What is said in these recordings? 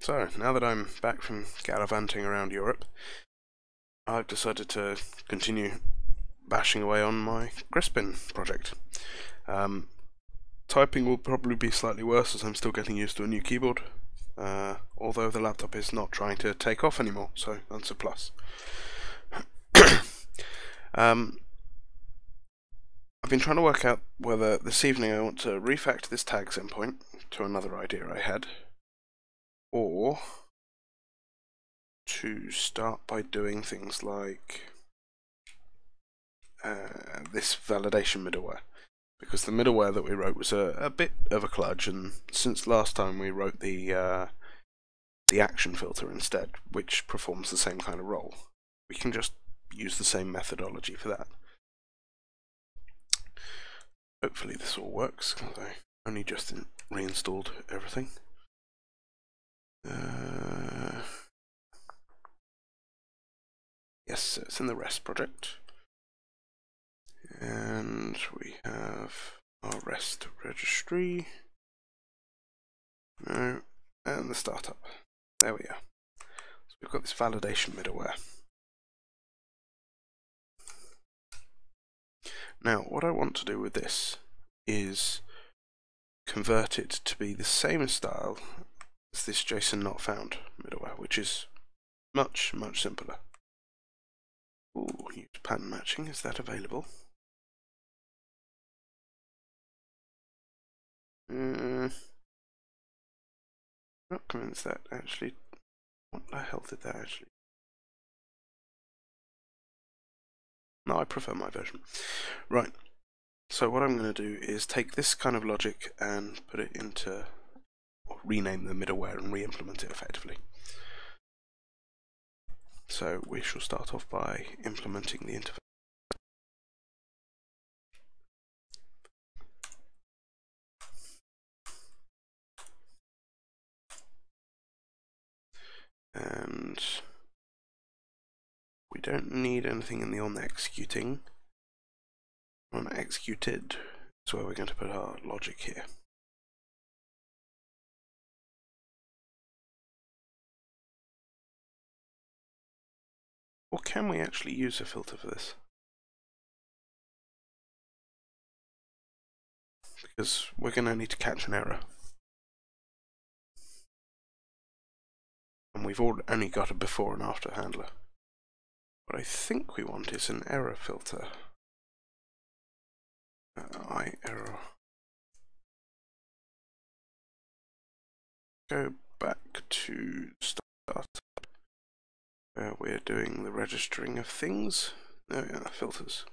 So, now that I'm back from gallivanting around Europe, I've decided to continue bashing away on my Crispin project. Typing will probably be slightly worse as I'm still getting used to a new keyboard, although the laptop is not trying to take off anymore, so that's a plus. I've been trying to work out whether this evening I want to refactor this tags endpoint to another idea I had, or to start by doing things like this validation middleware, because the middleware that we wrote was a bit of a kludge, and since last time we wrote the action filter instead, which performs the same kind of role, we can just use the same methodology for that. Hopefully this all works, because I only just reinstalled everything. Yes, it's in the REST project. And we have our REST registry. No, and the startup. There we are. So we've got this validation middleware. Now, what I want to do with this is convert it to be the same style as this JSON not found middleware, which is much, much simpler. Ooh, use pattern matching, is that available? Not convinced that actually. What the hell did that actually? No, I prefer my version. Right. So what I'm going to do is take this kind of logic and put it into, or rename the middleware and re-implement it effectively. So we shall start off by implementing the interface. And we don't need anything in the on executing. On executed is where we're going to put our logic here. Or can we actually use a filter for this? Because we're going to need to catch an error. And we've only got a before and after handler. What I think we want is an error filter. Error. Go back to start, where we're doing the registering of things. Oh yeah, filters.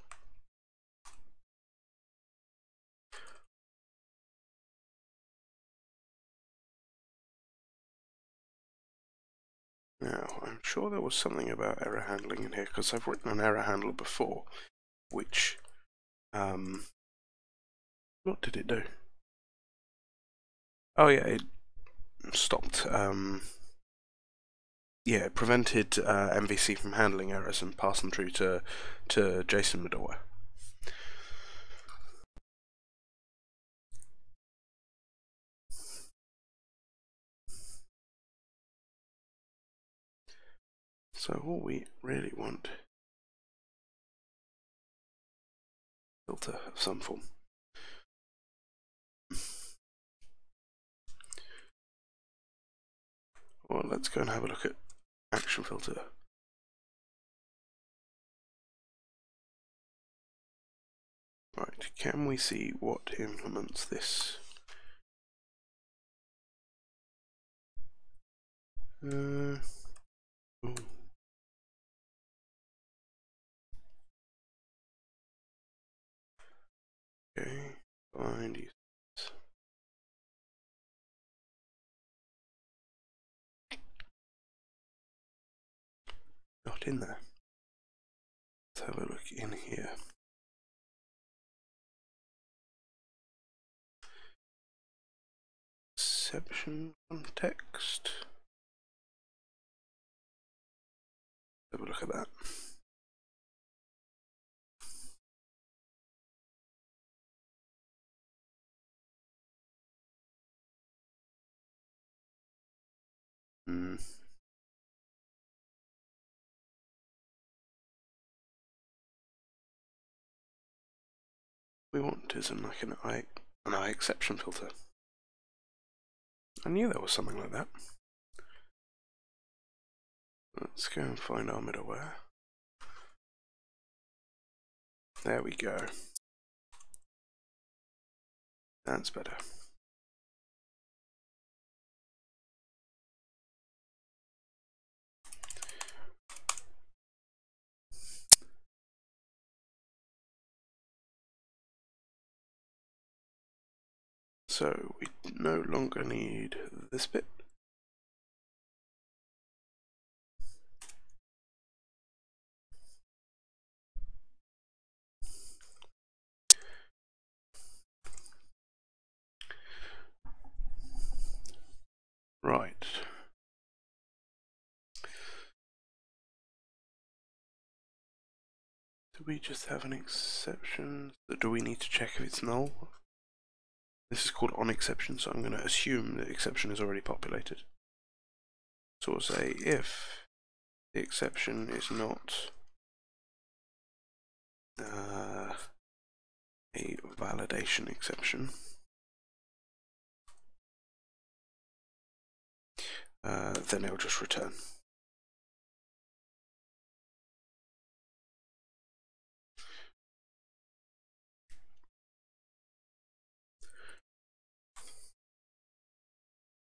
Now, I'm sure there was something about error handling in here, because I've written an error handler before, which, what did it do? Oh yeah, it stopped, yeah, it prevented MVC from handling errors and passed them through to JSON middleware. So what we really want, filter of some form. Well, let's go and have a look at action filter. Right, can we see what implements this? Okay, find use. Not in there. Let's have a look in here. Exception context. Have a look at that. We want is like an I exception filter. I knew there was something like that. Let's go and find our middleware. There we go. That's better. So we no longer need this bit. Right. Do we just have an exception? Do we need to check if it's null? This is called onException, so I'm going to assume the exception is already populated. So we'll say if the exception is not a validation exception, then it'll just return.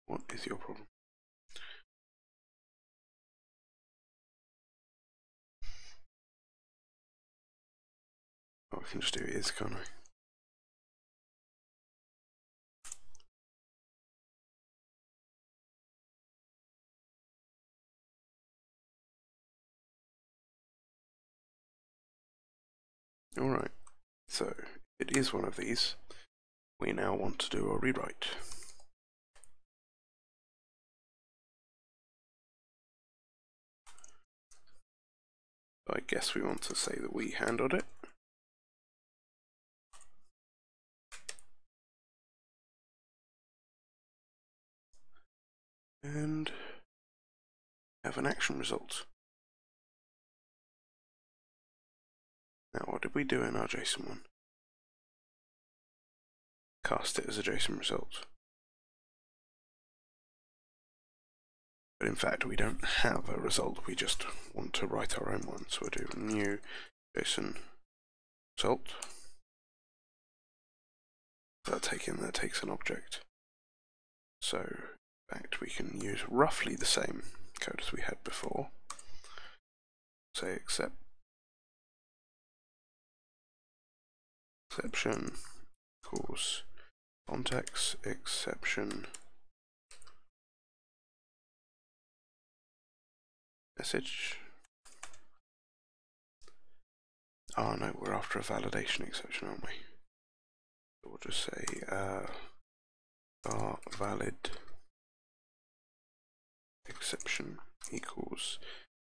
What is your problem? Oh, I can just do is, can't I? Alright, so it is one of these. We now want to do a rewrite. I guess we want to say that we handled it. And have an action result. Now, what did we do in our JSON one? Cast it as a JSON result. But in fact, we don't have a result, we just want to write our own one. So we'll do new JSON result. That takes an object. So, in fact, we can use roughly the same code as we had before. Say exception equals context exception message. Oh no, we're after a validation exception, aren't we? So we'll just say valid exception equals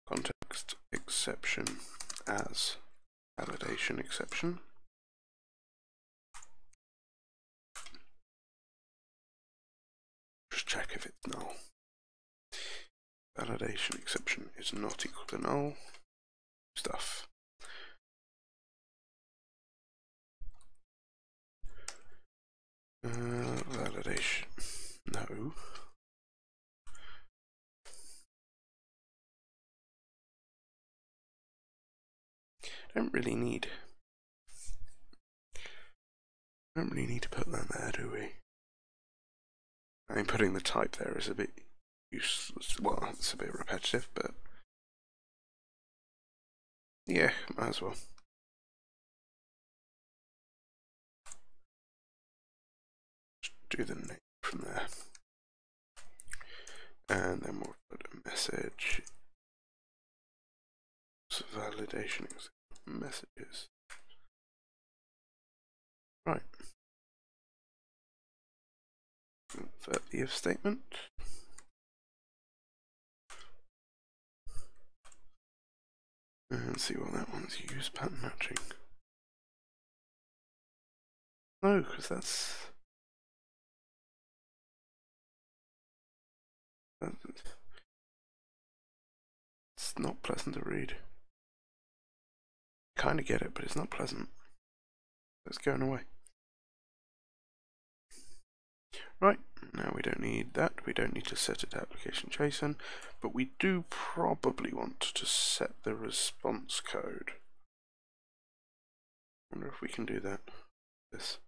context exception as validation exception. Just check if it's null. Validation exception is not equal to null. Stuff. Validation. No. Don't really need to put that there, do we? I mean, putting the type there is a bit useless. Well, it's a bit repetitive, but yeah, might as well. Just do the name from there. And then we'll put a message. So validation messages. Right. Invert the if statement. And see what that one's use pattern matching. No, because that's just not pleasant to read. Kind of get it, but it's not pleasant. It's going away. Right, now we don't need that. We don't need to set it to application JSON, but we do probably want to set the response code. Wonder if we can do that. This.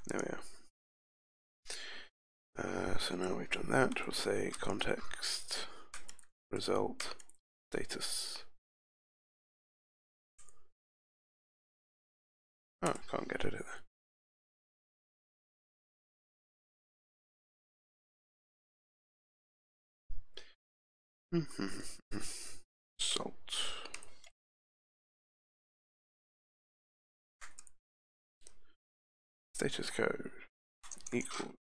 There we are. So now we've done that, we'll say context result status. Oh, can't get it there. Salt. Status code equals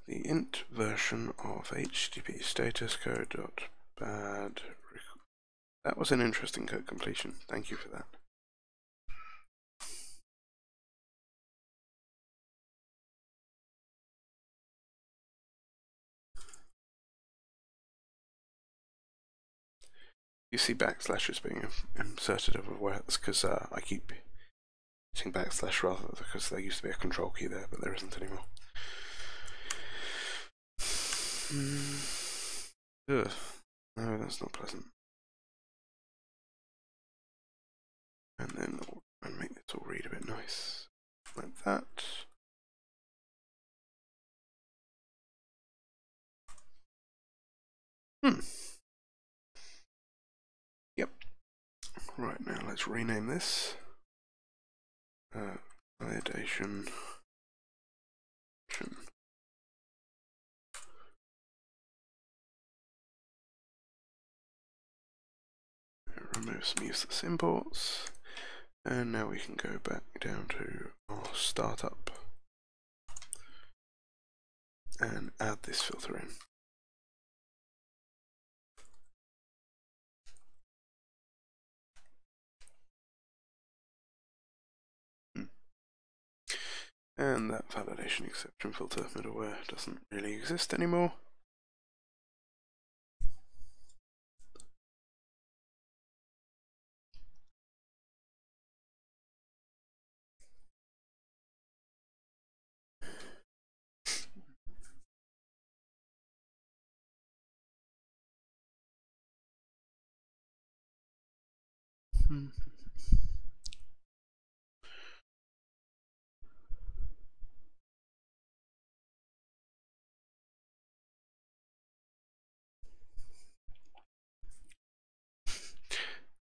the int version of HTTP status code dot bad. That was an interesting code completion. Thank you for that. You see backslashes being inserted everywhere. That's because I keep using backslash rather, because there used to be a control key there, but there isn't anymore. Ugh. No, that's not pleasant. And then I'll make this all read a bit nice, like that. Yep. Right, now let's rename this. Validation. Remove some useless imports. And now we can go back down to our startup and add this filter in. And that validation exception filter middleware doesn't really exist anymore.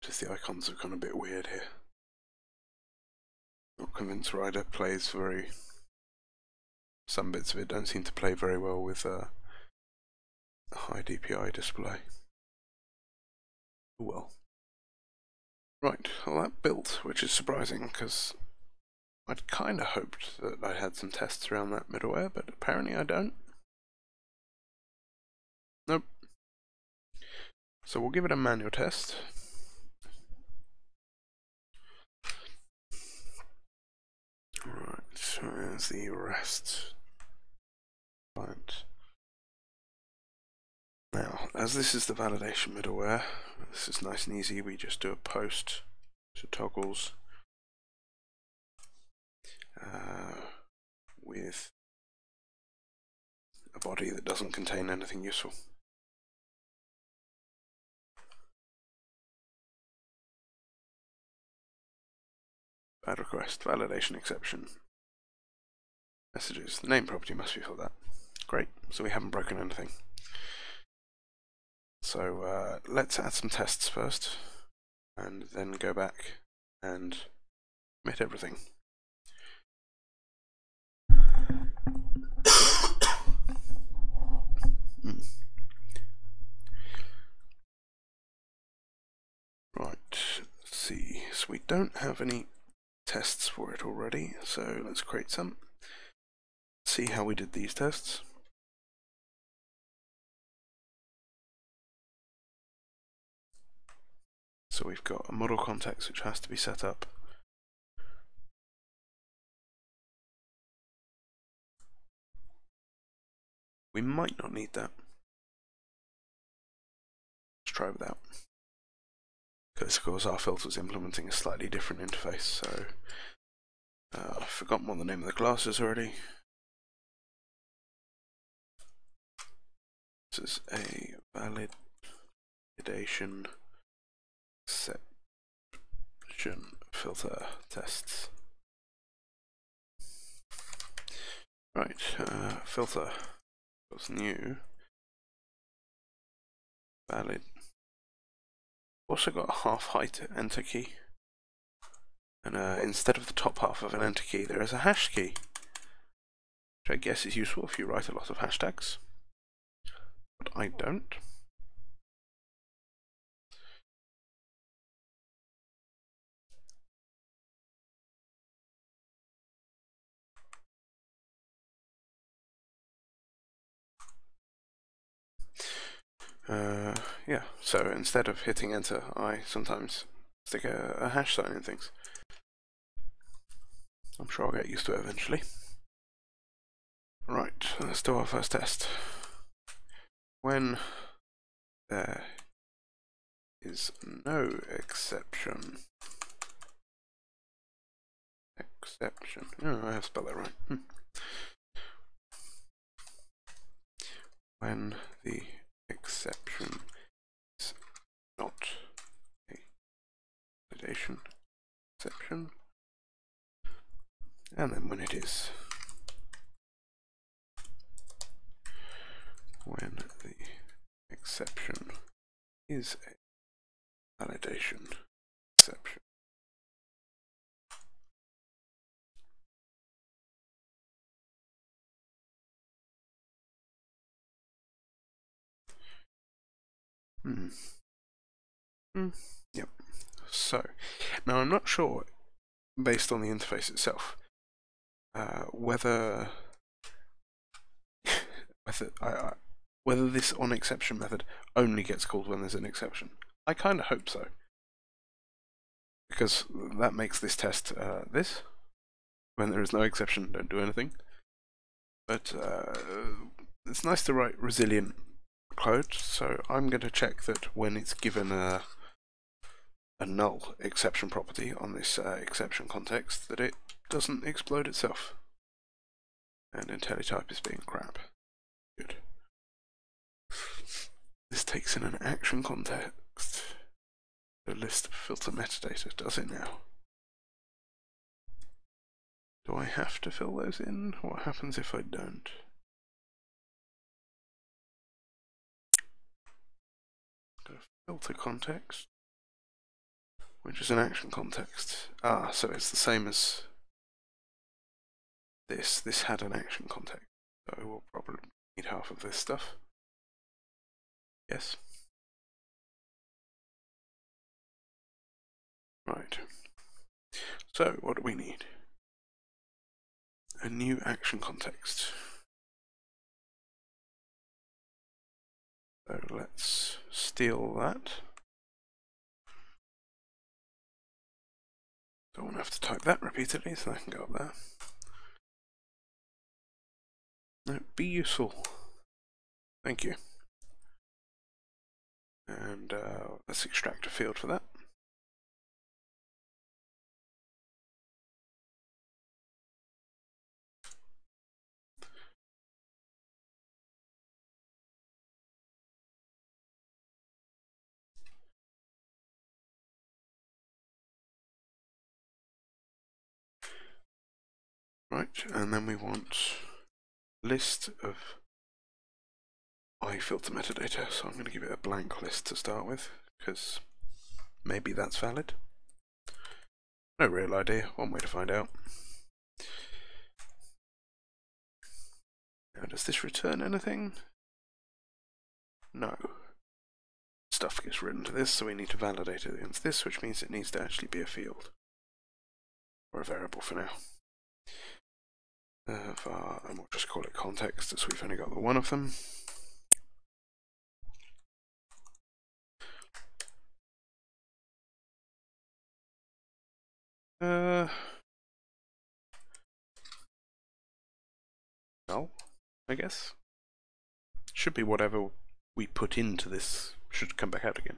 Just the icons have gone a bit weird here. Not convinced Rider plays very... Some bits of it don't seem to play very well with a high DPI display. Oh well. Right, well that built, which is surprising because I'd kind of hoped that I had some tests around that middleware, but apparently I don't. Nope. So we'll give it a manual test. Right, so there's the REST client. Now, as this is the validation middleware, this is nice and easy. We just do a post to toggles with a body that doesn't contain anything useful. Bad request, validation exception. Messages, the name property must be for that. Great, so we haven't broken anything. So let's add some tests first, and then go back and commit everything. Right, let's see. So we don't have any tests for it already, so let's create some. See how we did these tests. So we've got a model context which has to be set up. We might not need that. Let's try without. Because of course our filter is implementing a slightly different interface, so I've forgotten what the name of the class is already. This is a validation ExceptionFilter tests. Right, filter was new. Valid. Also got a half height enter key. And instead of the top half of an enter key, there is a hash key. Which I guess is useful if you write a lot of hashtags. But I don't. Yeah, so instead of hitting enter, I sometimes stick a hash sign in things. I'm sure I'll get used to it eventually. Right, let's do our first test. When there is no exception. Oh, I have spelled that right. When the exception is not a validation exception, and then when it is. When the exception is a validation exception. Yep. So, now I'm not sure, based on the interface itself, whether this onException method only gets called when there's an exception. I kind of hope so, because that makes this test this. When there is no exception, don't do anything. But it's nice to write resilient code, so I'm going to check that when it's given a null exception property on this exception context, that it doesn't explode itself. And IntelliType is being crap. Good. This takes in an action context. The list of filter metadata, does it now? Do I have to fill those in? What happens if I don't? Go filter context, which is an action context. Ah, so it's the same as this. This had an action context, so we'll probably need half of this stuff. Yes. Right. So what do we need? A new action context. So let's steal that. Don't want to have to type that repeatedly, so I can go up there. No, be useful. Thank you. And let's extract a field for that. Right, and then we want list of iFilter metadata, so I'm going to give it a blank list to start with, because maybe that's valid. No real idea, one way to find out. Now, does this return anything? No. Stuff gets written to this, so we need to validate it against this, which means it needs to actually be a field. Or a variable for now. And we'll just call it context, as we've only got the one of them. null, I guess. Should be whatever we put into this should come back out again.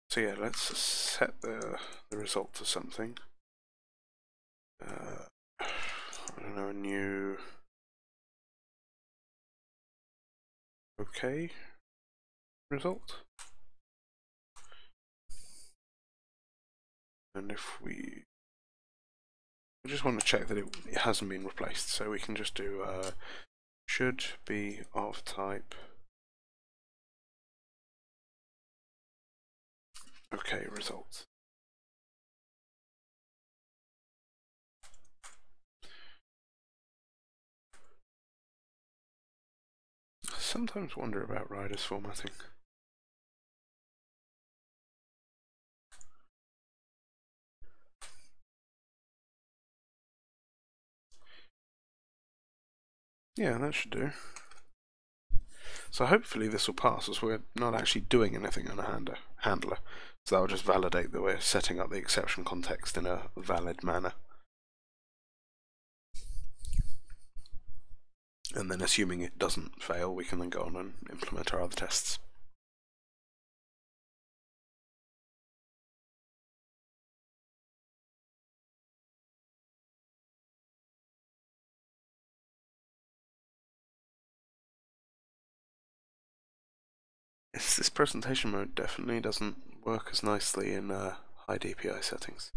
So yeah, let's set the result to something. I don't know, a new OK result. And if we just want to check that it hasn't been replaced, so we can just do should be of type OK result. I sometimes wonder about riders formatting. Yeah, that should do. So hopefully this will pass, as we're not actually doing anything on a handler. So that will just validate that we're setting up the exception context in a valid manner. And then assuming it doesn't fail, we can then go on and implement our other tests. This presentation mode definitely doesn't work as nicely in high DPI settings.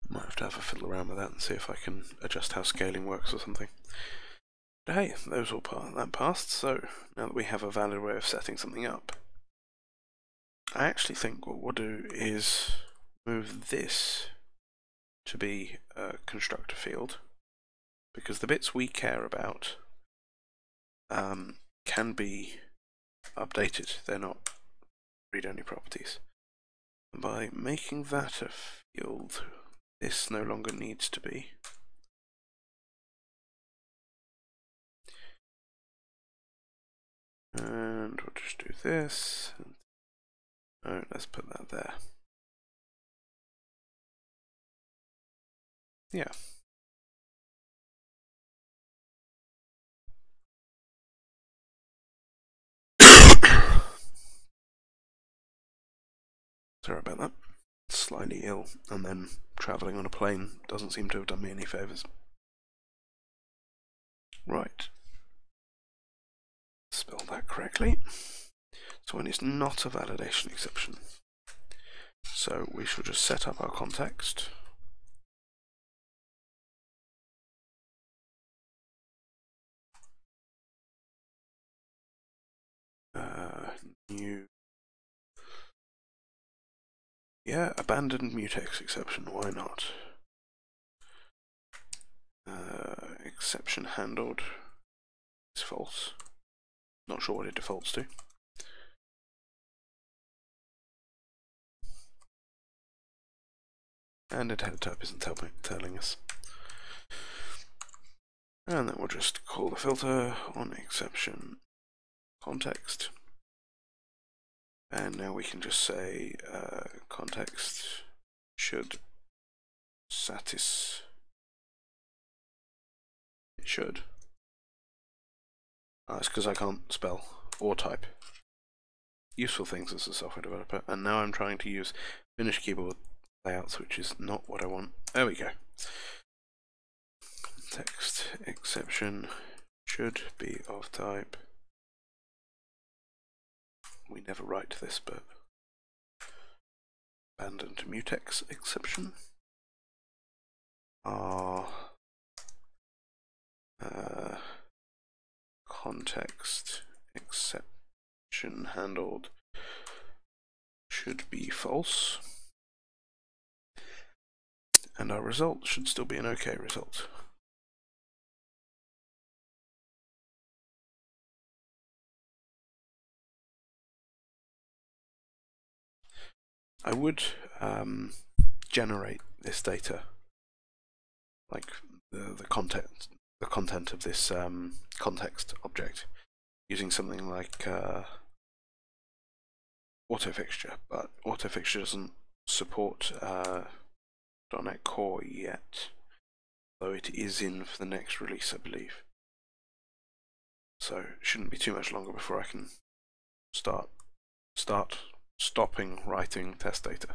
Might have to have a fiddle around with that and see if I can adjust how scaling works or something. But hey, those all that passed, so now that we have a valid way of setting something up, I actually think what we'll do is move this to be a constructor field, because the bits we care about can be updated. They're not read-only properties. And by making that a field, this no longer needs to be. And we'll just do this. Oh, let's put that there. Yeah. Sorry about that. Slightly ill, and then travelling on a plane doesn't seem to have done me any favours. Right. Spell that correctly. So when it's not a validation exception. So we shall just set up our context. New. Yeah, abandoned mutex exception, why not? Exception handled is false. Not sure what it defaults to. And a header type isn't telling us. And then we'll just call the filter on exception context. And now we can just say context should satisfy. It should. It's because I can't spell or type. Useful things as a software developer. And now I'm trying to use Finnish keyboard layouts, which is not what I want. There we go. Text exception should be of type. We never write this, but abandoned mutex exception. Our context exception handled should be false. And our result should still be an OK result. I would generate this data, like the content of this context object, using something like AutoFixture, but AutoFixture doesn't support .NET Core yet. though it is in for the next release, I believe. So it shouldn't be too much longer before I can stopping writing test data.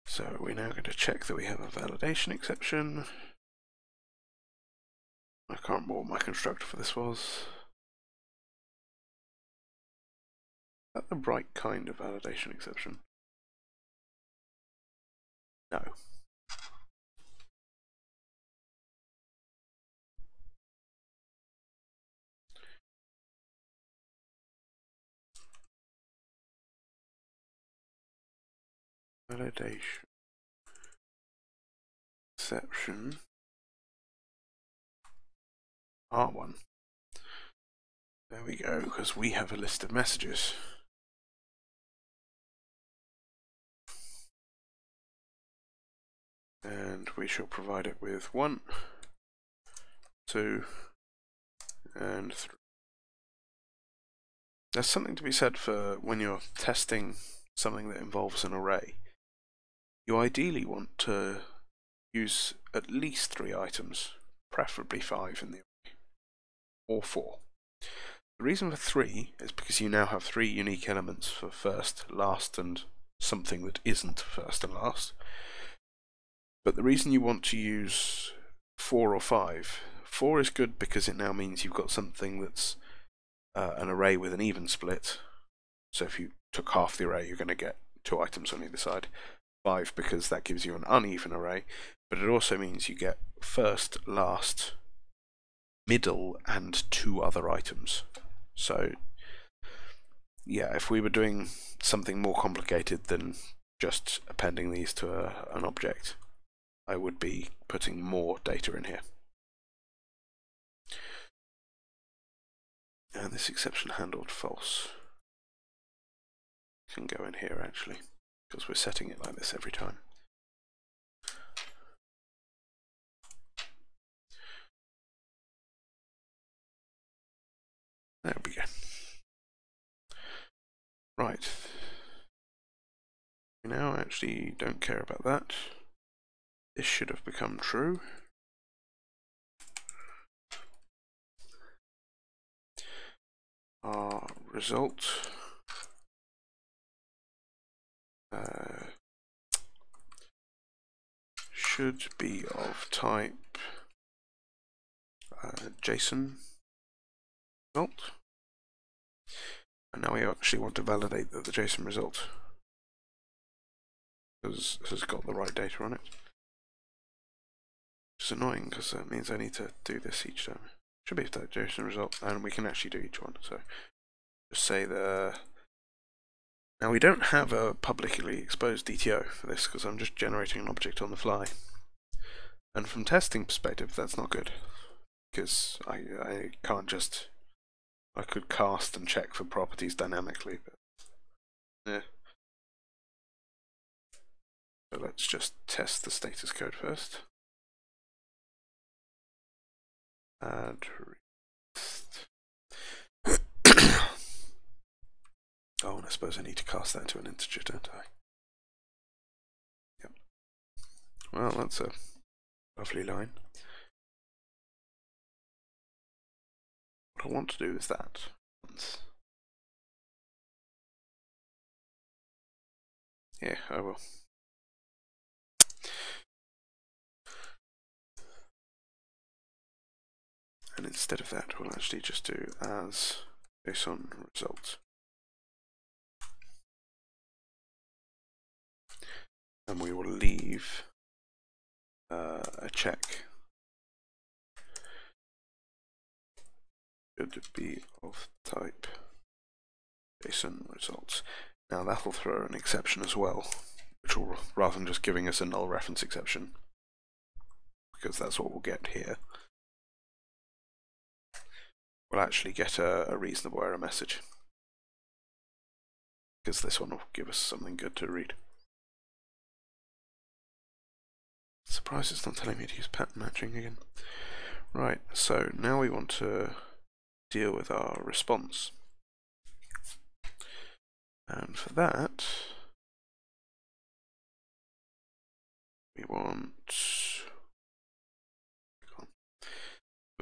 So we're now going to check that we have a validation exception. I can't remember what my constructor for this was. Is that the right kind of validation exception? No. Validation exception R1. There we go, because we have a list of messages. And we shall provide it with 1, 2, and 3. There's something to be said for when you're testing something that involves an array. You ideally want to use at least 3 items, preferably 5 in the array, or 4. The reason for 3 is because you now have 3 unique elements for first, last, and something that isn't first and last. But the reason you want to use 4 or 5, 4 is good because it now means you've got something that's an array with an even split. So if you took half the array, you're going to get 2 items on either side. 5 because that gives you an uneven array, but it also means you get first, last, middle, and 2 other items. So yeah, if we were doing something more complicated than just appending these to an object, I would be putting more data in here. And this exception handled false can go in here actually, because we're setting it like this every time. There we go. Right. We now actually don't care about that. This should have become true. Our result should be of type JSON result. And now we actually want to validate that the JSON result has got the right data on it. Which is annoying because that means I need to do this each time. Should be that JSON result, and we can actually do each one. So just say the. Now we don't have a publicly exposed DTO for this because I'm just generating an object on the fly. And from testing perspective, that's not good because I can't just. I could cast and check for properties dynamically, but yeah. So let's just test the status code first. Add rest. Oh, and I suppose I need to cast that into an integer, don't I? Yep. Well, that's a lovely line. What I want to do is that. Yeah, I will. And instead of that, we'll actually just do as JSON result. And we will leave a check. Should be of type JSON results. Now that'll throw an exception as well, which will, rather than just giving us a null reference exception, because that's what we'll get here, we'll actually get a reasonable error message, because this one will give us something good to read. Surprised it's not telling me to use pattern matching again. Right, so now we want to deal with our response. And for that, we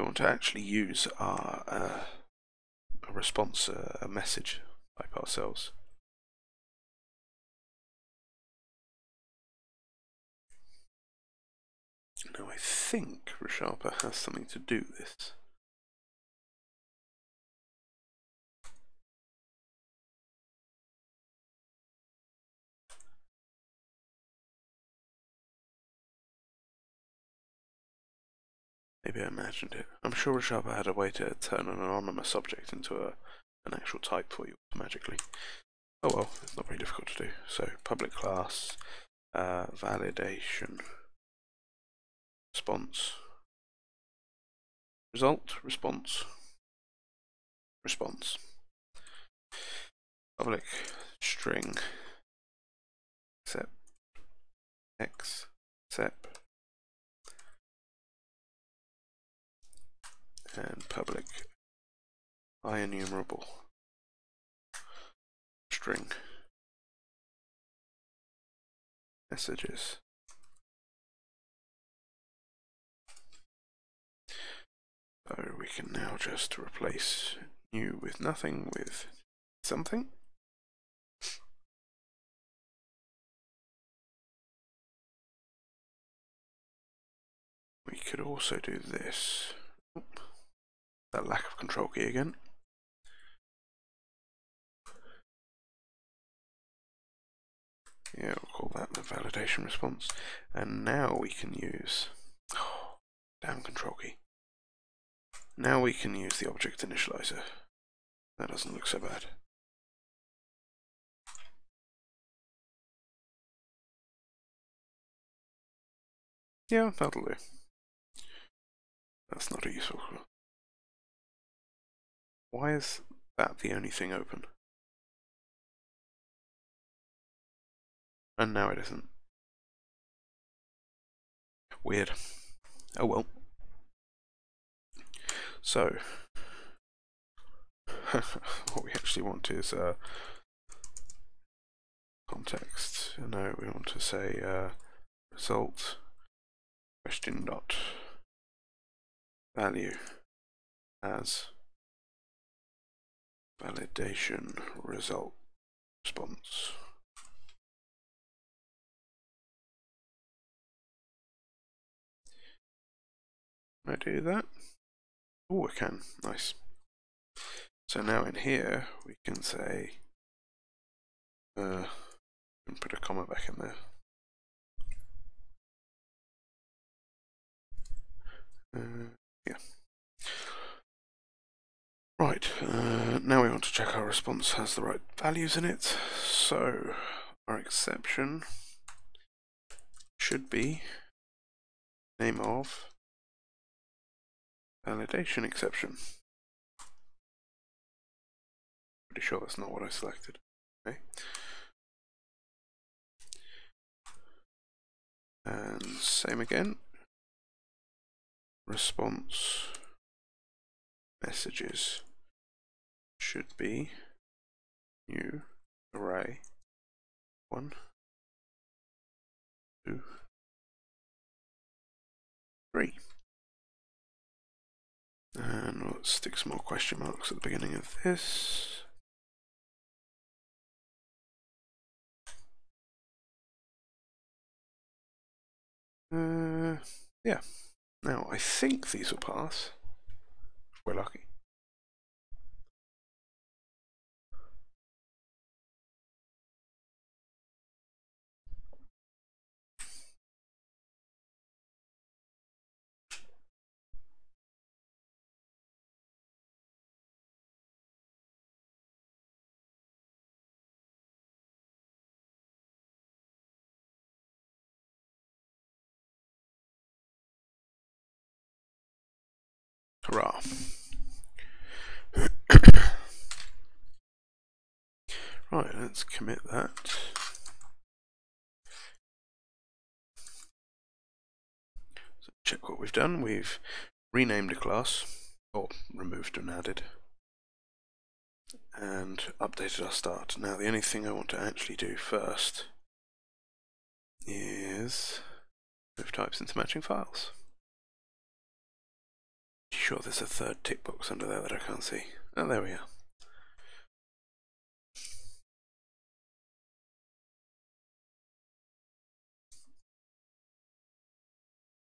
want to actually use our a response, a message type ourselves. Now I think Resharper has something to do with this. Maybe I imagined it. I'm sure Resharper had a way to turn an anonymous object into an actual type for you magically. Oh well, it's not very difficult to do. So public class validation response result response public string accept and public IEnumerable string messages. So we can now just replace new with nothing with something. We could also do this. Oop. That lack of control key again. Yeah, we'll call that the validation response. And now we can use, damn control key. Now we can use the object initializer. That doesn't look so bad. Yeah, that'll do. That's not a useful clue. Why is that the only thing open? And now it isn't. Weird. Oh well. So, what we actually want is context. No, we want to say result question dot value as validation result response. Can I do that? Oh, I can. Nice. So now in here we can say and put a comma back in there. Yeah. Right, now we want to check our response has the right values in it. So our exception should be name of validation exception. Pretty sure that's not what I selected. Okay. And same again. Response messages should be new array 1, 2, 3. And let's stick some more question marks at the beginning of this. Yeah. Now I think these will pass, if we're lucky. Hurrah. Right, let's commit that. So check what we've done. We've renamed a class, or removed and added, and updated our start. Now the only thing I want to actually do first is Move types into matching files. Sure, there's a third tick box under there that I can't see. Oh, there we are.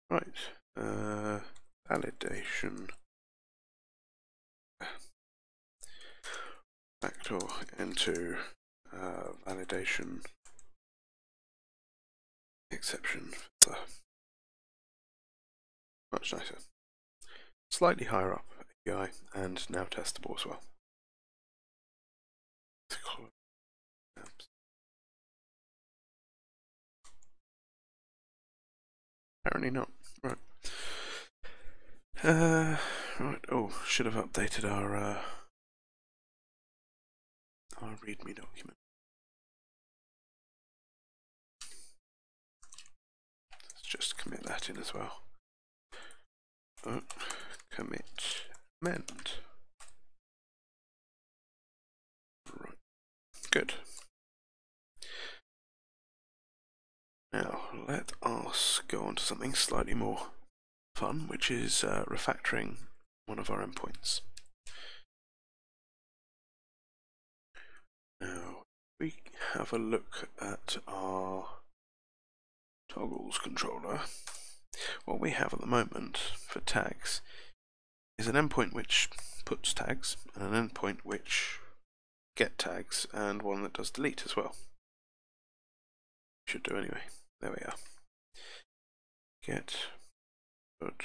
Right. Validation. Factor into validation exception filter. Much nicer. Slightly higher up API and now testable as well. Apparently not. Right. Right. Oh, should have updated our README document. Let's just commit that in as well. Oh, commit mend. Right. Good. Now let us go on to something slightly more fun, which is refactoring one of our endpoints. Now we have a look at our toggles controller. What we have at the moment for tags is an endpoint which puts tags and an endpoint which get tags and one that does delete as well. Should do anyway. There we are. Get, put.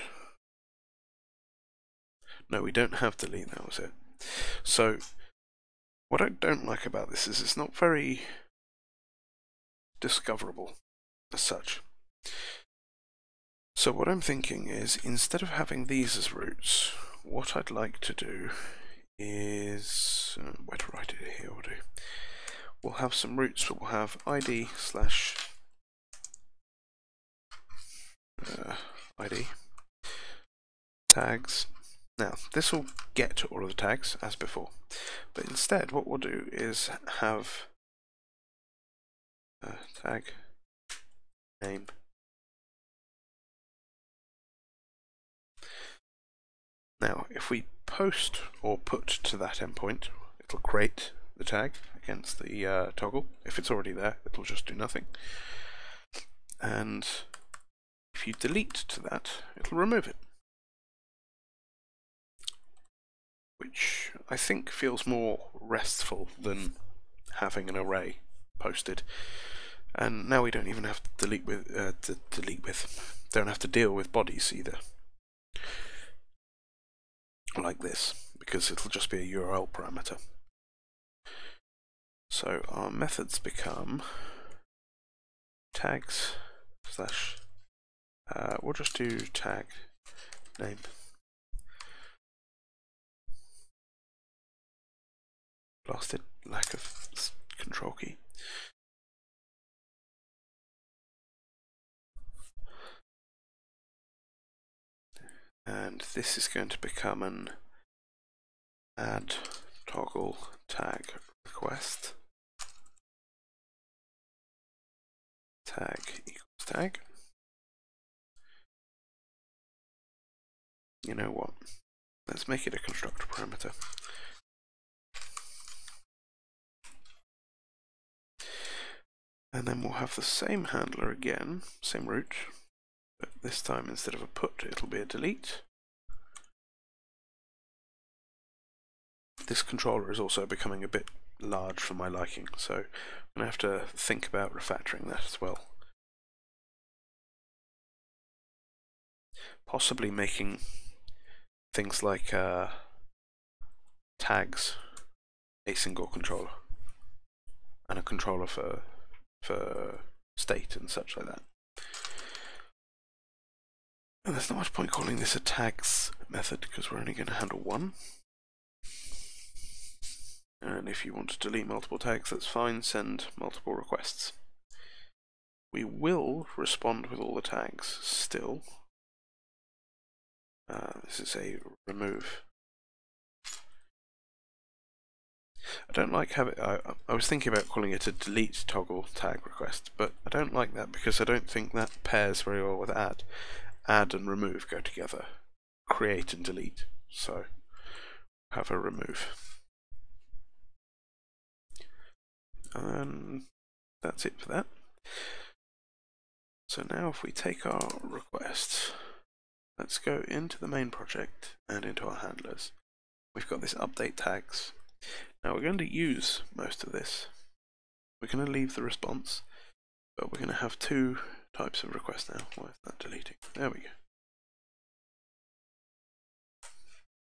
No, we don't have delete, that was it. So what I don't like about this is it's not very discoverable as such. So what I'm thinking is, instead of having these as roots, what I'd like to do is, where to write it here will do. We'll have some roots, but we'll have id slash id tags. Now this will get all of the tags as before, but instead what we'll do is have tag name Now, if we post or put to that endpoint, it'll create the tag against the toggle. If it's already there, it'll just do nothing. And if you delete to that, it'll remove it. Which I think feels more restful than having an array posted. And now we don't even have to don't have to deal with bodies either. Like this, because it'll just be a URL parameter. So our methods become tags slash, we'll just do tag name. Blasted lack of control key. And this is going to become an add toggle tag request. Tag equals tag. You know what? Let's make it a constructor parameter. And then we'll have the same handler again, same root, but this time instead of a put, it'll be a delete. This controller is also becoming a bit large for my liking, so I'm going to have to think about refactoring that as well. Possibly making things like tags a single controller, and a controller for state and such like that. And there's not much point calling this a tags method because we're only going to handle one. And if you want to delete multiple tags, that's fine, send multiple requests. We will respond with all the tags still. This is a remove. I don't like having. I was thinking about calling it a delete toggle tag request, but I don't like that because I don't think that pairs very well with add. Add and remove go together. Create and delete. So have a remove. And that's it for that. So now if we take our request, let's go into the main project and into our handlers. We've got this update tags. Now we're going to use most of this. We're going to leave the response, but we're going to have two types of requests now. Why is that deleting? There we go.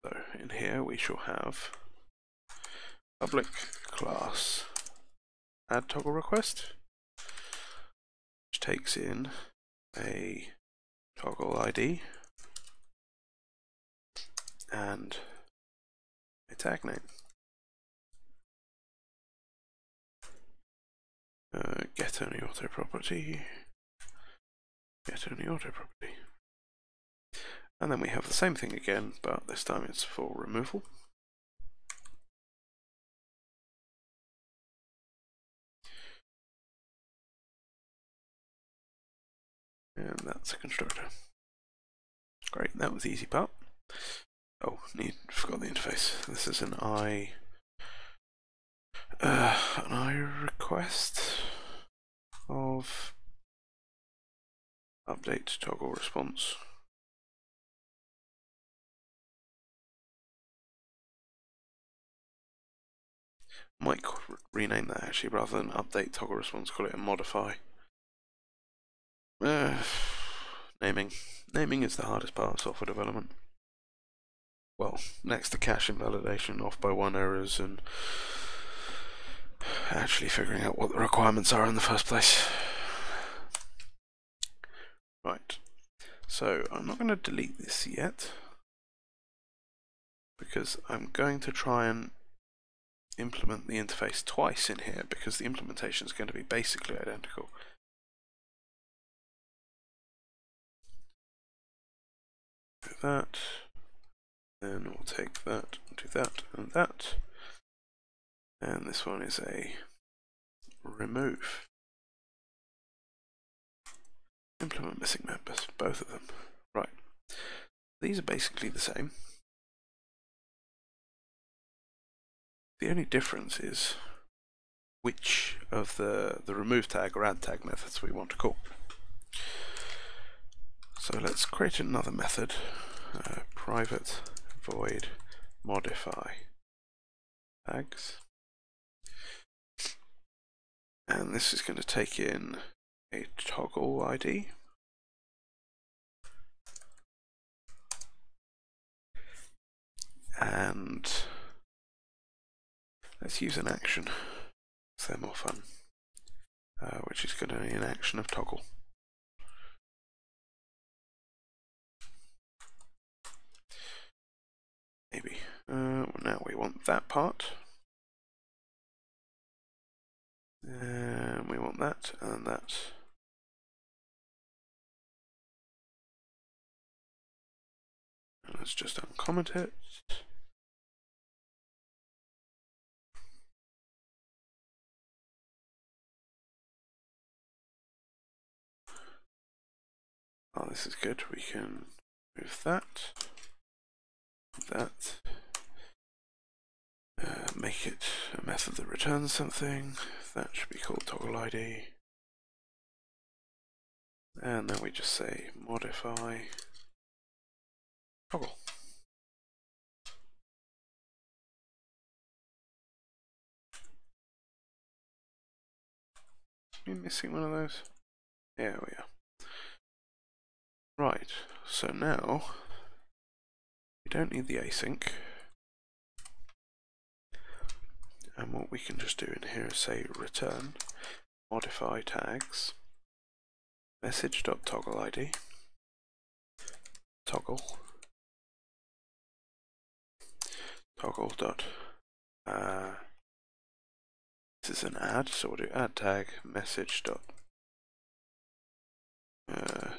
So in here we shall have public class add toggle request, which takes in a toggle ID and a tag name. Get only auto property, get only auto property. And then we have the same thing again, but this time it's for removal. And that's a constructor. Great, that was the easy part. Oh, forgot the interface. This is an I request of update toggle response. Might rename that actually, rather than update toggle response, call it a modify. Naming is the hardest part of software development. Well, next to cache invalidation, off by one errors, and actually figuring out what the requirements are in the first place. Right, so I'm not going to delete this yet, because I'm going to try and implement the interface twice in here, because the implementation is going to be basically identical. Do that, then we'll take that, do that, and that. And this one is a remove. Implement missing members, both of them. Right. These are basically the same. The only difference is which of the remove tag or add tag methods we want to call. So let's create another method, private void modify tags. And this is going to take in a toggle ID. And let's use an action, so they're more fun, which is going to be an action of toggle. Maybe. Now we want that part. And we want that and that. And let's just uncomment it. Oh, this is good. We can move that. That. Make it a method that returns something. That should be called toggle ID. And then we just say modify toggle. Are we missing one of those? There we are. Right, so now we don't need the async. And what we can just do in here is say return modify tags message.toggleID toggle dot this is an add, so we'll do add tag message dot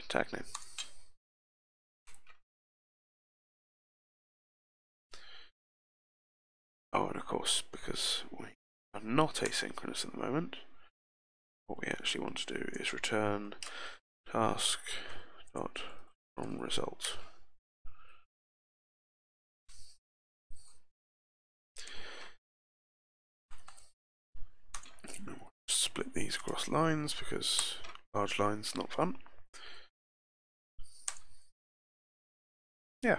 tag name. Oh, and of course, because are not asynchronous at the moment. What we actually want to do is return task.fromResult. Split these across lines because large lines not fun. Yeah.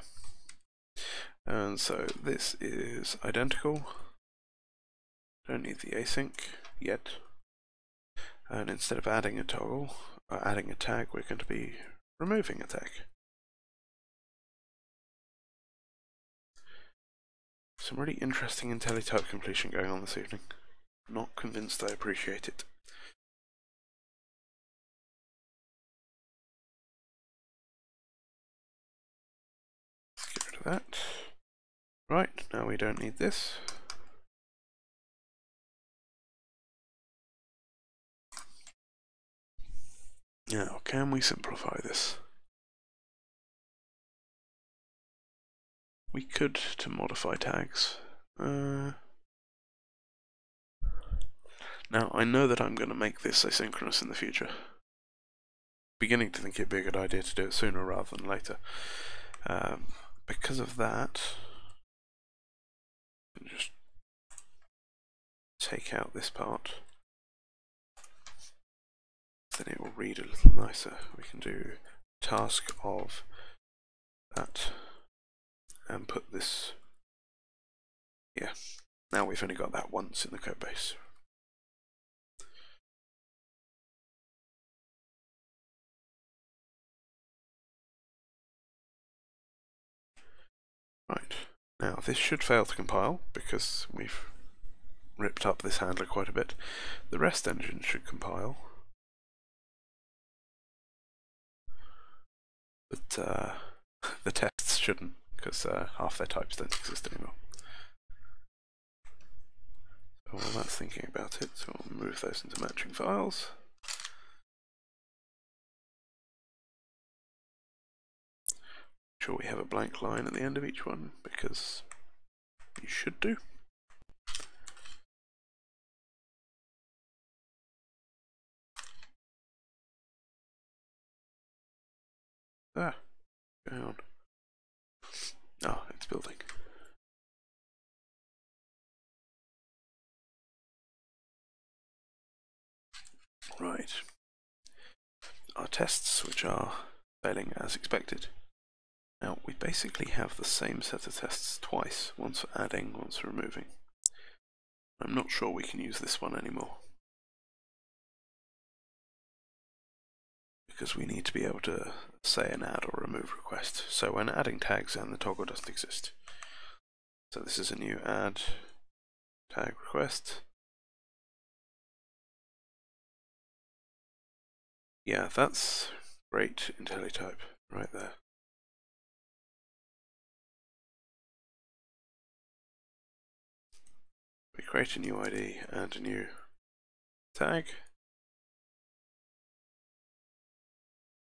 And so this is identical. Don't need the async yet. And instead of adding a toggle, or adding a tag, we're going to be removing a tag. Some really interesting IntelliType completion going on this evening. Not convinced I appreciate it. Let's get rid of that. Right, now we don't need this. Now, can we simplify this? We could to modify tags. Now, I know that I'm going to make this asynchronous in the future. Beginning to think it'd be a good idea to do it sooner rather than later. Because of that, just take out this part. Then it will read a little nicer. We can do task of that and put this. Yeah, now we've only got that once in the code base. Right, now this should fail to compile because we've ripped up this handler quite a bit. The rest engine should compile, but the tests shouldn't because half their types don't exist anymore. So while that's thinking about it, so we'll move those into matching files. Sure we have a blank line at the end of each one because you should do. Going on. Oh, it's building. Right. Our tests, which are failing as expected. Now, we basically have the same set of tests twice, once for adding, once for removing. I'm not sure we can use this one anymore, because we need to be able to say an add or remove request. So when adding tags and the toggle doesn't exist. So this is a new add tag request. Yeah, that's great IntelliType right there. We create a new ID and a new tag.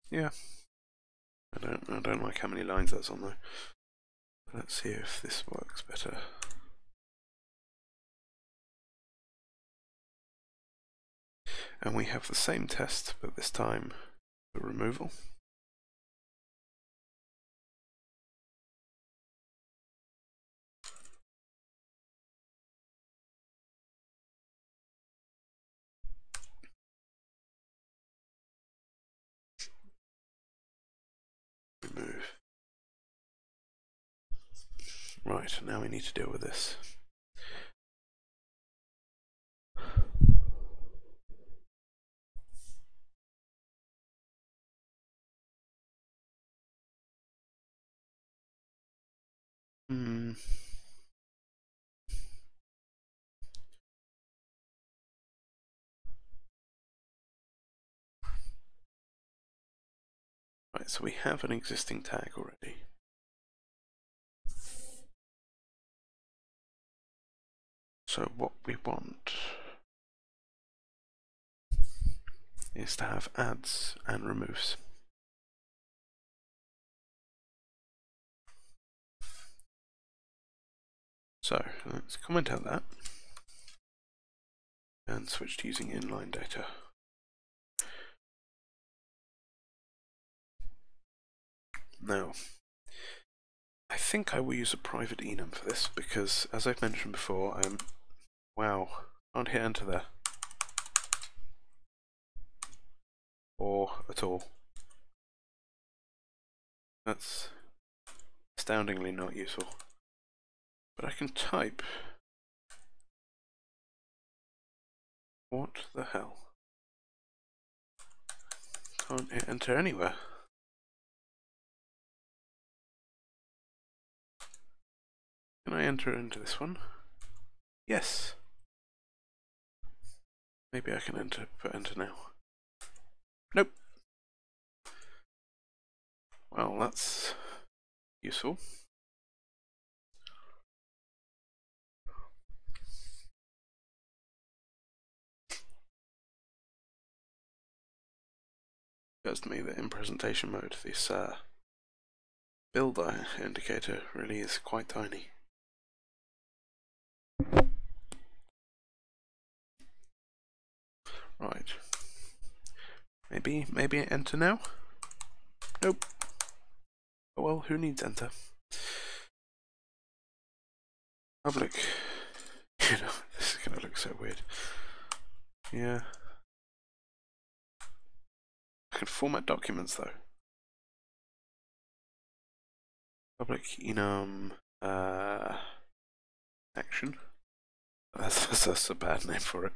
Yeah. I don't like how many lines that's on though. Let's see if this works better. And we have the same test, but this time for removal. Remove. Right, now we need to deal with this. Right, so we have an existing tag already. So what we want is to have adds and removes. So let's comment out that. and switch to using inline data. Now, I think I will use a private enum for this because, as I've mentioned before, wow, can't hit enter there. Or at all. That's astoundingly not useful. But I can type. What the hell? Can't hit enter anywhere. Can I enter into this one? Yes. Maybe I can put enter now. Nope. Well, that's useful. Occurs to me that in presentation mode, this builder indicator really is quite tiny. Right. Maybe enter now? Nope. Oh well, who needs enter? Public. You know, this is gonna look so weird. Yeah. I can format documents though. Public enum action. That's a bad name for it.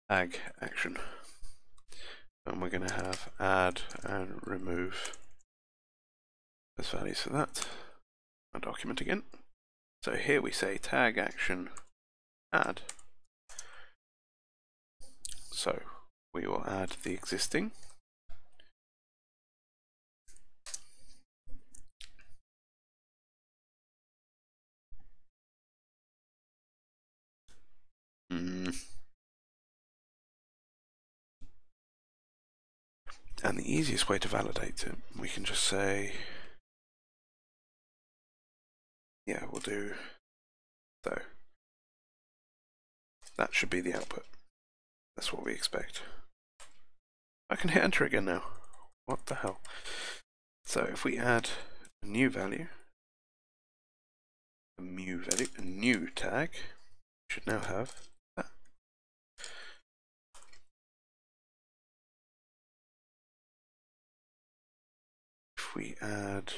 Tag action. And we're going to have add and remove as values for that. Our document again. So here we say tag action add. So we will add the existing. And the easiest way to validate it, we can just say, yeah, we'll do so. That should be the output. That's what we expect. I can hit enter again now. What the hell? So if we add a new value, a new tag, we should now have that. If we add,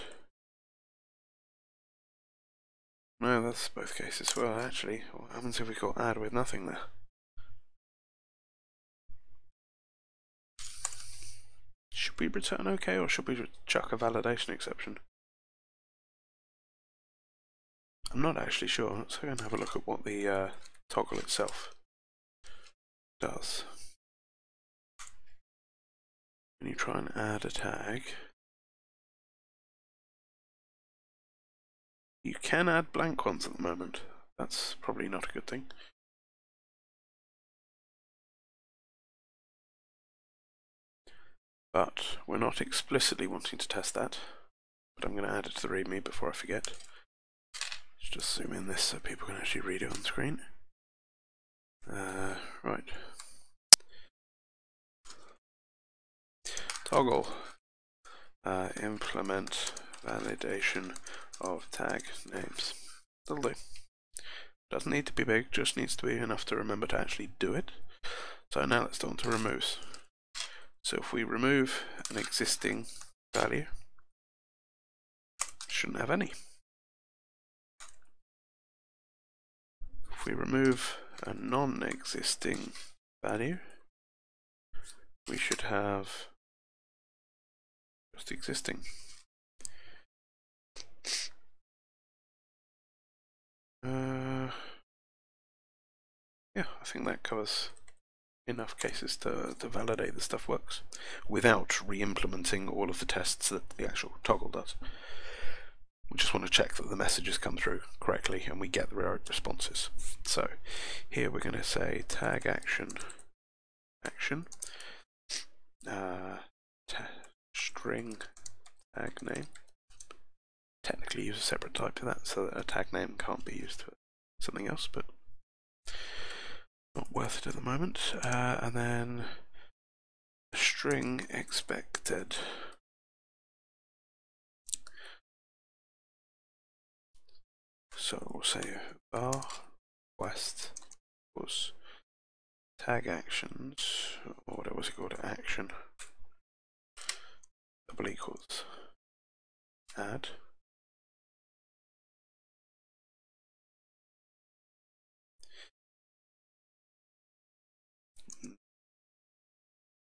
no, that's both cases. Well, actually, what happens if we got add with nothing there? Should we return OK, or should we chuck a validation exception? I'm not actually sure. Let's go and have a look at what the toggle itself does. When you try and add a tag, you can add blank ones at the moment. That's probably not a good thing. But we're not explicitly wanting to test that. But I'm going to add it to the README before I forget. Let's just zoom in this so people can actually read it on screen. Right. Toggle implement validation of tag names. That'll do. Doesn't need to be big, just needs to be enough to remember to actually do it. So now let's go on to removes. So if we remove an existing value, shouldn't have any. If we remove a non-existing value, we should have just existing. Yeah, I think that covers enough cases to validate the stuff works without re-implementing all of the tests that the actual toggle does. We just want to check that the messages come through correctly and we get the right responses. So here we're going to say tag action string tag name. Technically use a separate type for that so that a tag name can't be used for something else, but Not worth it at the moment. And then the string expected. So we'll say var request was tag actions, or whatever was it called, action, double equals add.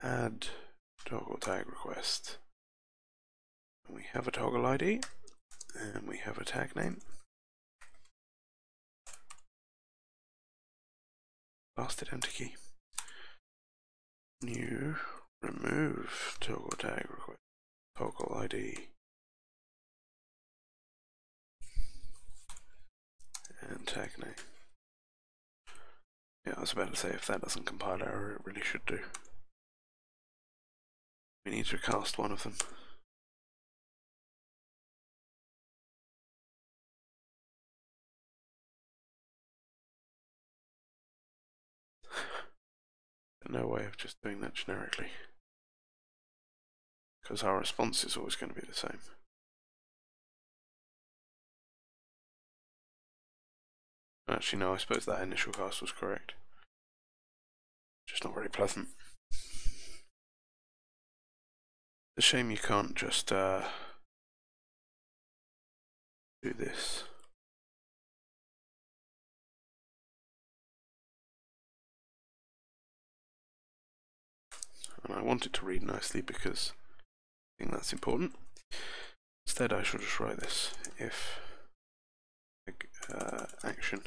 Add toggle tag request. And we have a toggle ID, and we have a tag name. Blasted empty key. New remove toggle tag request, toggle ID, and tag name. Yeah, I was about to say, if that doesn't compile error, it really should do. We need to cast one of them. No way of just doing that generically, because our response is always going to be the same. Actually, no, I suppose that initial cast was correct. Just not very pleasant. It's a shame you can't just do this. And I want it to read nicely because I think that's important. Instead, I should just write this: if action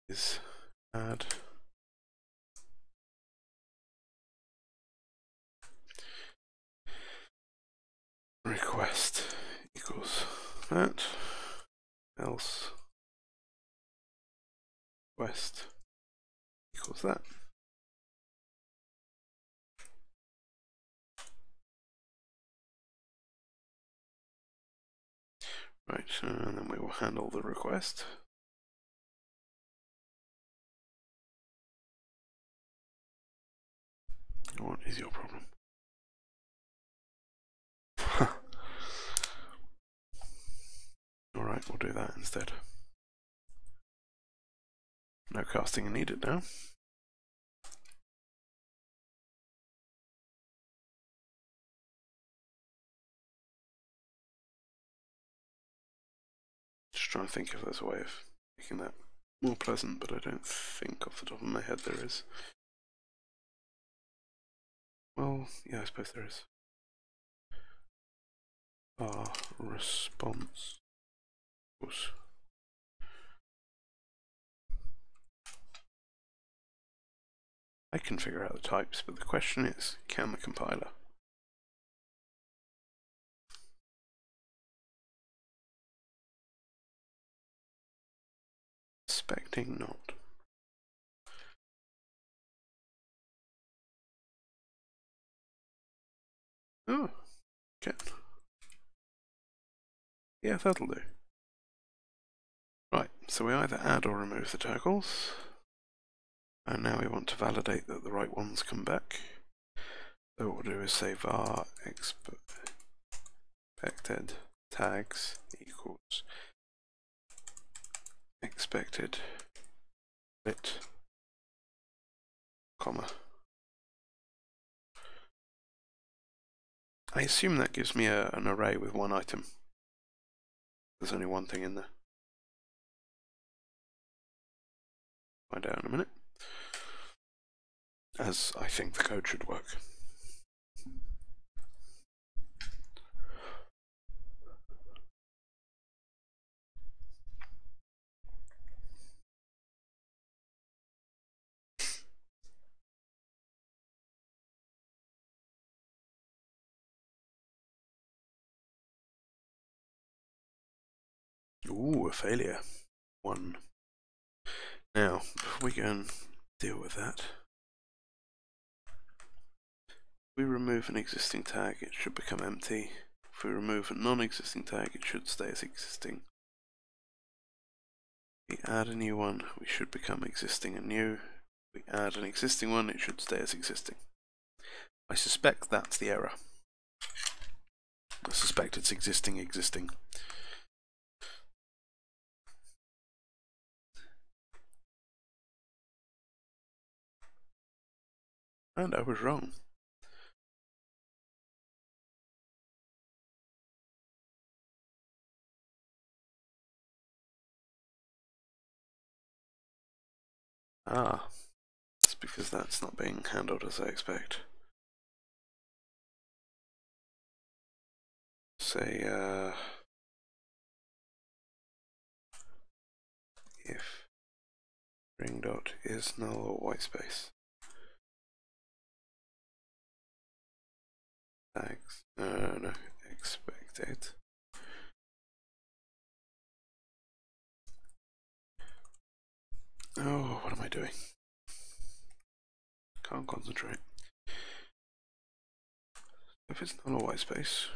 is add request equals that, else request equals that. Right, and then we will handle the request. What is your problem? Alright, we'll do that instead. No casting needed now. Just trying to think if there's a way of making that more pleasant, but I don't think off the top of my head there is. Well, yeah, I suppose there is. Our response was I can figure out the types, but the question is, can the compiler? Expecting not. Oh, okay. Yeah, that'll do. Right, so we either add or remove the toggles. And now we want to validate that the right ones come back. So what we'll do is say var expected tags equals expected lit, comma. I assume that gives me an array with one item. There's only one thing in there. Find out in a minute. As I think the code should work. Ooh, a failure. 1. Now, before we go and deal with that, if we remove an existing tag, it should become empty. If we remove a non-existing tag, it should stay as existing. We add a new one, we should become existing and new. If we add an existing one, it should stay as existing. I suspect that's the error. I suspect it's existing. And I was wrong. Ah, that's because that's not being handled as I expect. Say, if string dot is null or white space. Tags, no, expected. Oh, what am I doing? Can't concentrate. If it's null or white space,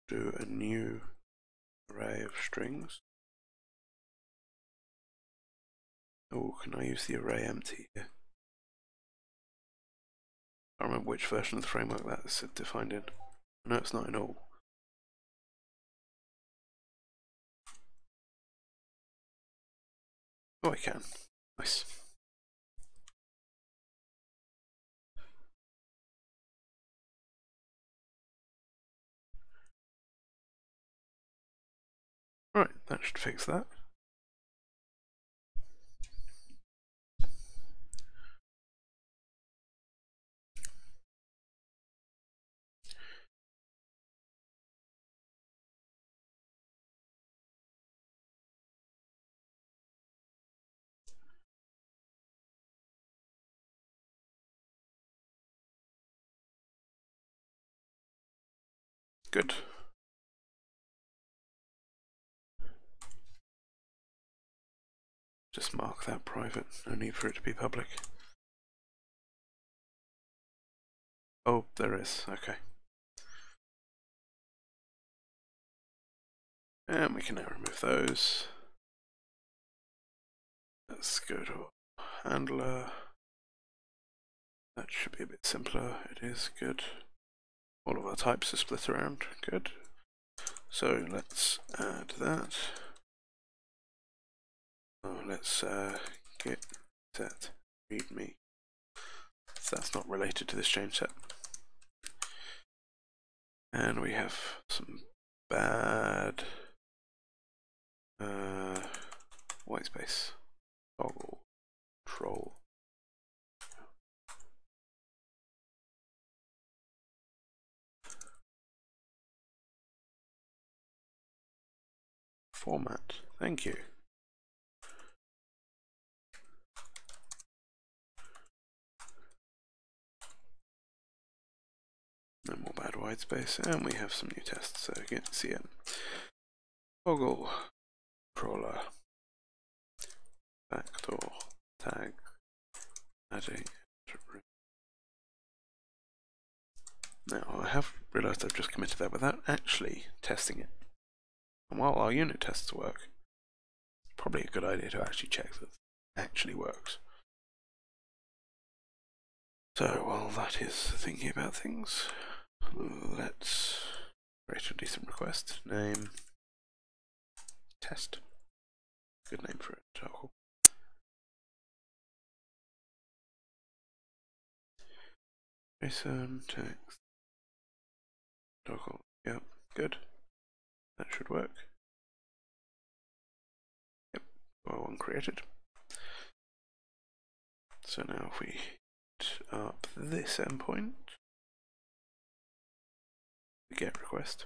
do a new array of strings. Oh, can I use the array empty here? I don't remember which version of the framework that's defined in. No, it's not in all. Oh, I can. Nice. Right, that should fix that. Good. Just mark that private, no need for it to be public. Oh, there is, okay. And we can now remove those. Let's go to handler. That should be a bit simpler, it is, good. All of our types are split around, good. So let's add that. Oh, let's get set readme. So that's not related to this change set. And we have some bad white space. Toggle control. Format. Thank you. No more bad white space, and we have some new tests. So get cn toggle crawler backdoor tag adding. Now I have realised I've just committed that without actually testing it. And while our unit tests work, it's probably a good idea to actually check that it actually works. So while that is thinking about things, let's create a decent request. Name test. Good name for it. Toggle. JSON text. Toggle. Yep. Good. That should work. Yep. Well, one created. So now if we hit up this endpoint, we get request.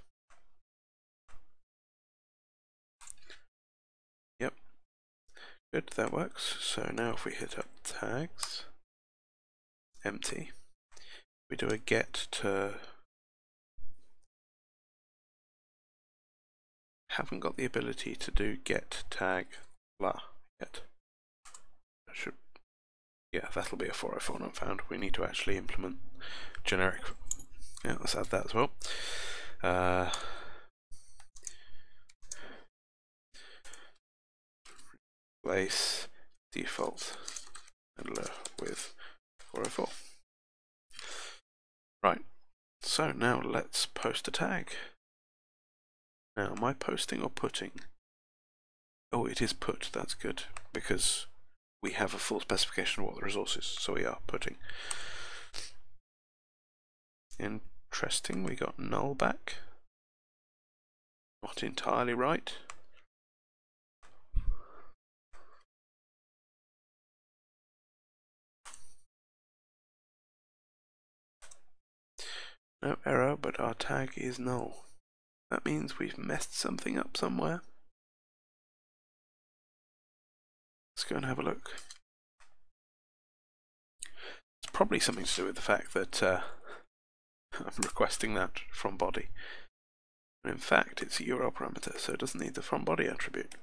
Yep. Good, that works. So now if we hit up tags, empty, we do a get to. Haven't got the ability to do get tag blah yet. That should, yeah, that'll be a 404 not found. We need to actually implement generic. Yeah, let's add that as well. replace default handler with 404. Right, so now let's post a tag. Now, am I posting or putting? Oh, it is put, that's good, because we have a full specification of what the resource is, so we are putting. Interesting, we got null back. Not entirely right. No error, but our tag is null. That means we've messed something up somewhere. Let's go and have a look. It's probably something to do with the fact that I'm requesting that from body. And in fact, it's a URL parameter, so it doesn't need the from body attribute.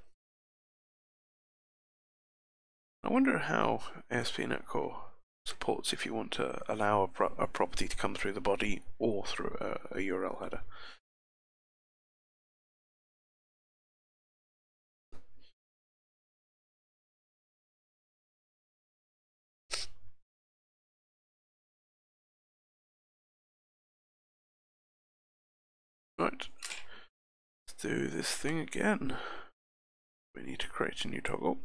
I wonder how ASP.NET Core supports if you want to allow a property to come through the body or through a URL header. Right, let's do this thing again. We need to create a new toggle.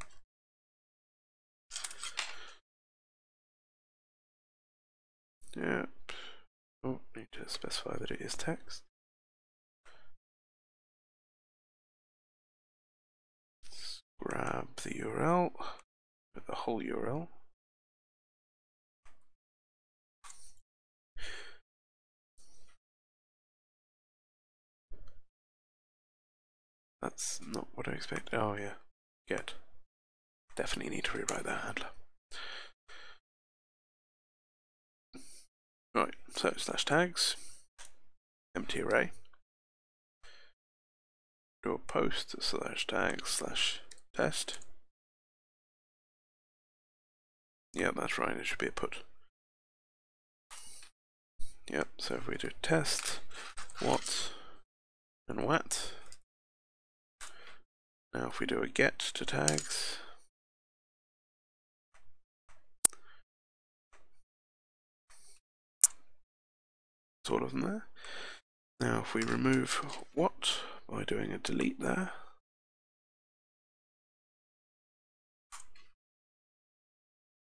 Yep. Oh, need to specify that it is text. Let's grab the URL, the whole URL. That's not what I expected. Oh yeah, get. Definitely need to rewrite that handler. Right, so slash tags, empty array, do a post slash tags slash test. Yeah, that's right, it should be a put. Yep, so if we do test, what, and what. Now if we do a get to tags, it's all of them there. Now if we remove what by doing a delete there,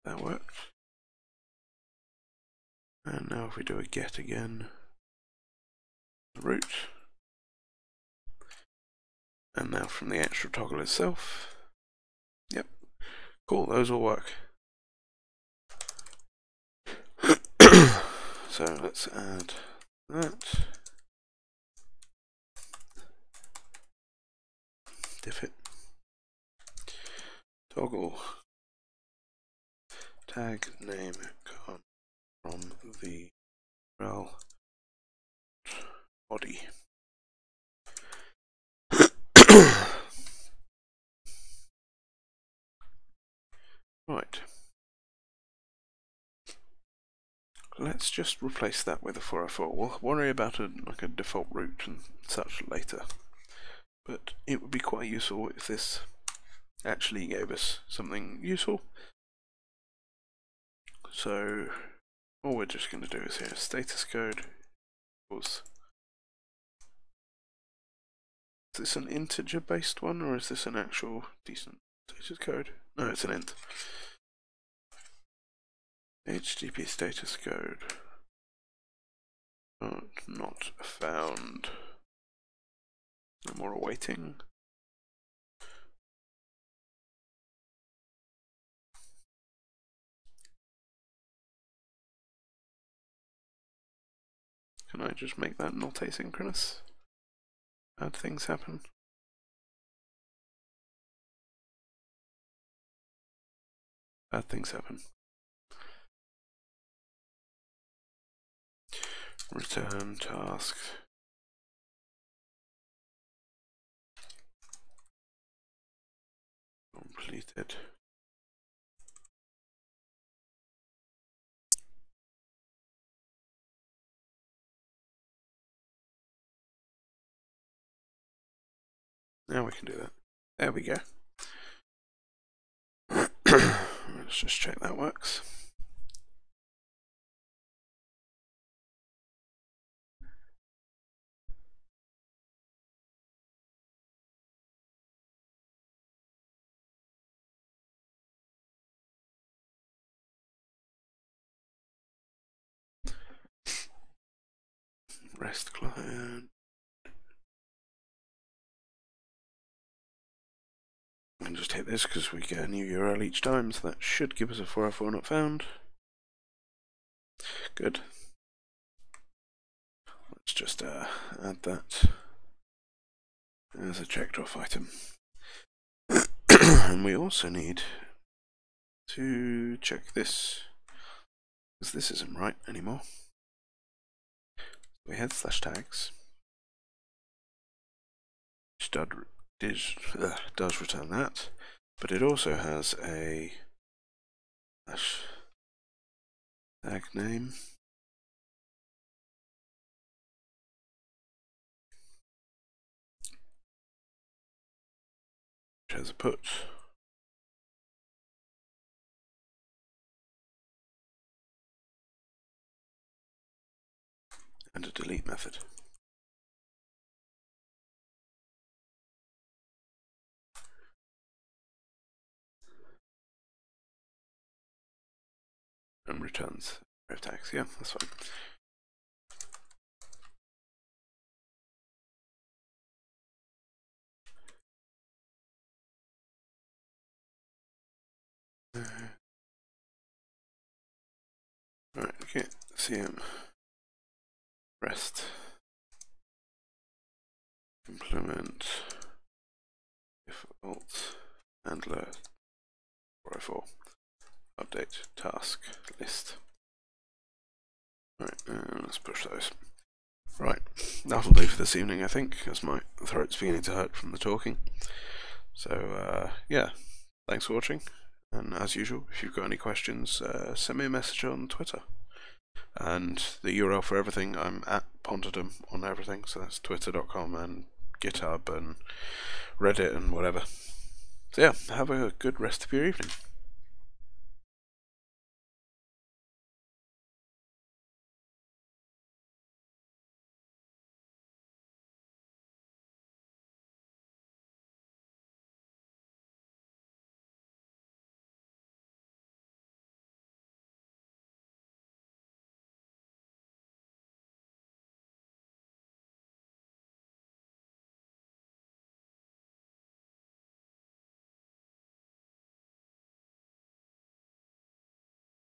that worked. And now if we do a get again, root. And now from the actual toggle itself, yep, cool, those all work. So let's add that. Diff it. Toggle tag name come from the URL body. Right. Let's just replace that with a 404. We'll worry about a default route and such later. But it would be quite useful if this actually gave us something useful. So all we're just going to do is here status code equals. Is this an integer based one or is this an actual decent status code? No, it's an int. HTTP status code not found. No more awaiting. Can I just make that not asynchronous? Bad things happen. Bad things happen. Return task. Completed. Now we can do that. There we go. Let's just check that works. REST client. And just hit this because we get a new URL each time, so that should give us a 404 not found. Good. Let's just add that as a checked off item. And we also need to check this, because this isn't right anymore. We had /tags, which does return that, but it also has a /tag name, which has a put, and a delete method. And returns ref tags. Yeah, that's fine. Right, okay, CM REST implement default handler 404 update task list. Right, let's push those. Right, that'll do for this evening, I think, as my throat's beginning to hurt from the talking. So, yeah, thanks for watching, and as usual, if you've got any questions, send me a message on Twitter. And the URL for everything, I'm at Ponterdom on everything, so that's twitter.com and GitHub and Reddit and whatever. So yeah, have a good rest of your evening.